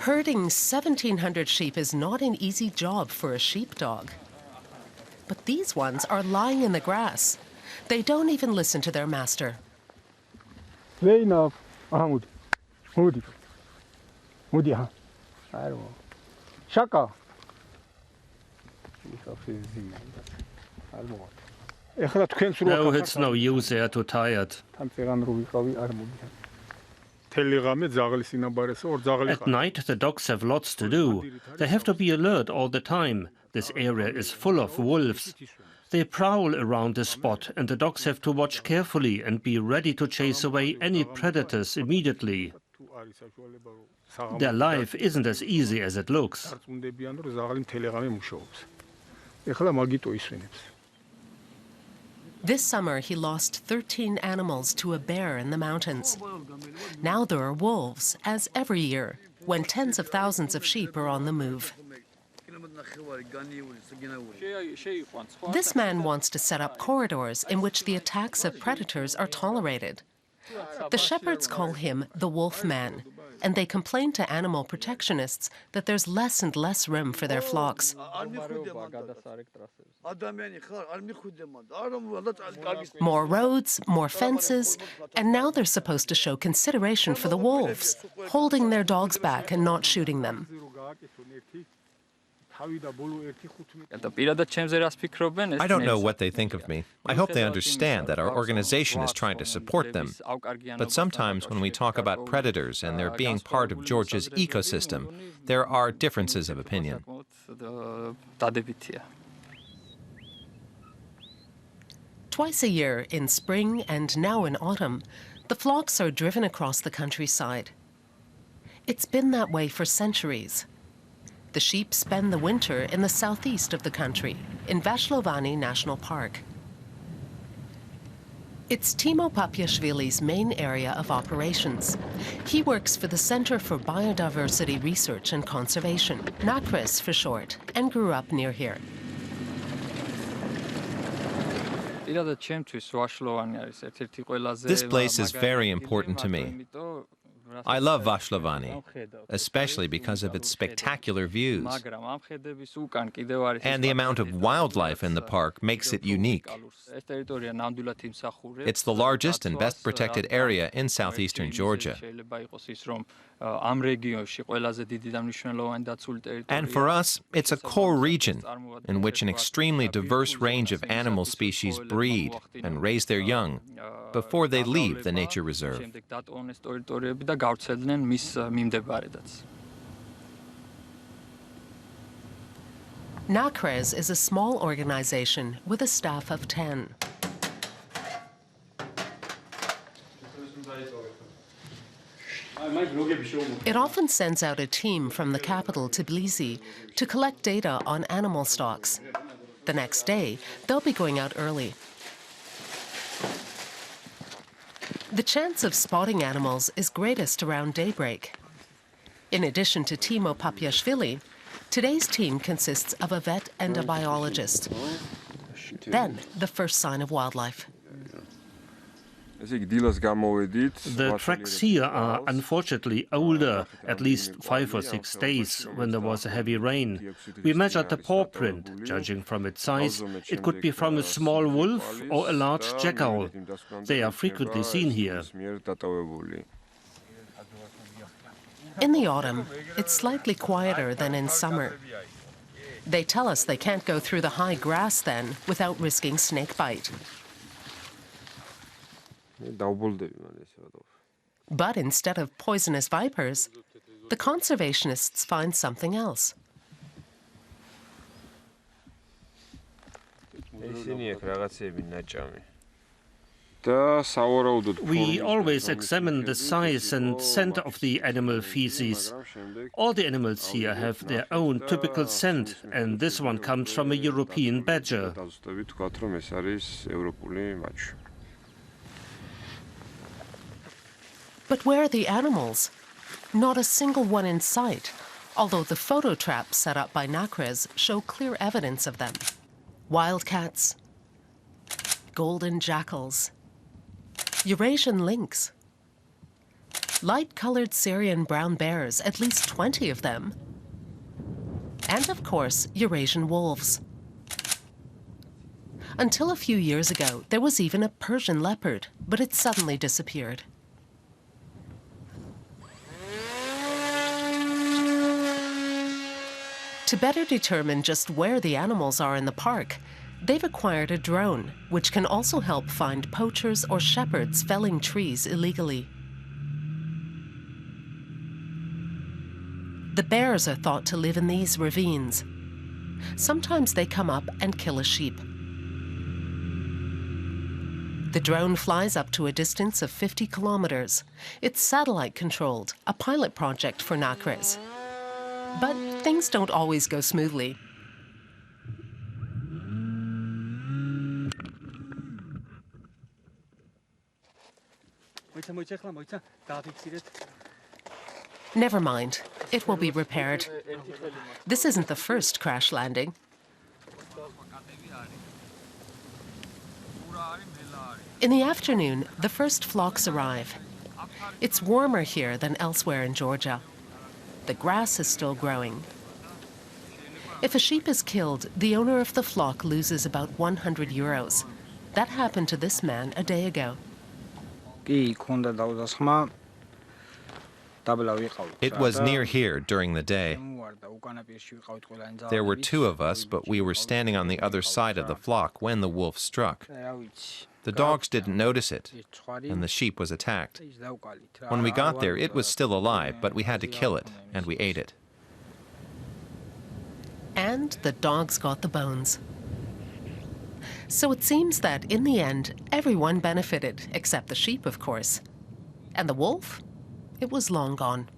Herding 1,700 sheep is not an easy job for a sheepdog. But these ones are lying in the grass. They don't even listen to their master. No, it's no use, they are too tired. At night, the dogs have lots to do. They have to be alert all the time. This area is full of wolves. They prowl around the spot, and the dogs have to watch carefully and be ready to chase away any predators immediately. Their life isn't as easy as it looks. This summer, he lost 13 animals to a bear in the mountains. Now there are wolves, as every year, when tens of thousands of sheep are on the move. This man wants to set up corridors in which the attacks of predators are tolerated. The shepherds call him the Wolf Man, and they complain to animal protectionists that there's less and less room for their flocks. More roads, more fences, and now they're supposed to show consideration for the wolves, holding their dogs back and not shooting them. I don't know what they think of me. I hope they understand that our organization is trying to support them. But sometimes when we talk about predators and their being part of Georgia's ecosystem, there are differences of opinion. Twice a year, in spring and now in autumn, the flocks are driven across the countryside. It's been that way for centuries. The sheep spend the winter in the southeast of the country, in Vashlovani National Park. It's Timo Papiashvili's main area of operations. He works for the Center for Biodiversity Research and Conservation, NACRES for short, and grew up near here. This place is very important to me. I love Vashlovani, especially because of its spectacular views. And the amount of wildlife in the park makes it unique. It's the largest and best protected area in southeastern Georgia. And for us, it's a core region in which an extremely diverse range of animal species breed and raise their young before they leave the nature reserve. NACRES is a small organization with a staff of 10. It often sends out a team from the capital, Tbilisi, to collect data on animal stocks. The next day, they'll be going out early. The chance of spotting animals is greatest around daybreak. In addition to Timo Papiashvili, today's team consists of a vet and a biologist. Then, the first sign of wildlife. The tracks here are unfortunately older, at least 5 or 6 days, when there was a heavy rain. We measured the paw print. Judging from its size, it could be from a small wolf or a large jackal. They are frequently seen here. In the autumn, it's slightly quieter than in summer. They tell us they can't go through the high grass then without risking snake bite. But instead of poisonous vipers, the conservationists find something else. We always examine the size and scent of the animal feces. All the animals here have their own typical scent, and this one comes from a European badger. But where are the animals? Not a single one in sight, although the photo traps set up by NACRES show clear evidence of them. Wildcats, golden jackals, Eurasian lynx, Light-colored Syrian brown bears, at least 20 of them. And of course, Eurasian wolves. Until a few years ago, there was even a Persian leopard, but it suddenly disappeared. To better determine just where the animals are in the park, they've acquired a drone, which can also help find poachers or shepherds felling trees illegally. The bears are thought to live in these ravines. Sometimes they come up and kill a sheep. The drone flies up to a distance of 50 kilometers. It's satellite-controlled, a pilot project for NACRES. But things don't always go smoothly. Never mind, it will be repaired. This isn't the first crash landing. In the afternoon, the first flocks arrive. It's warmer here than elsewhere in Georgia. The grass is still growing. If a sheep is killed, the owner of the flock loses about 100 euros. That happened to this man a day ago. It was near here during the day. There were 2 of us, but we were standing on the other side of the flock when the wolf struck. The dogs didn't notice it, and the sheep was attacked. When we got there, it was still alive, but we had to kill it, and we ate it. And the dogs got the bones. So it seems that, in the end, everyone benefited, except the sheep, of course. And the wolf? It was long gone.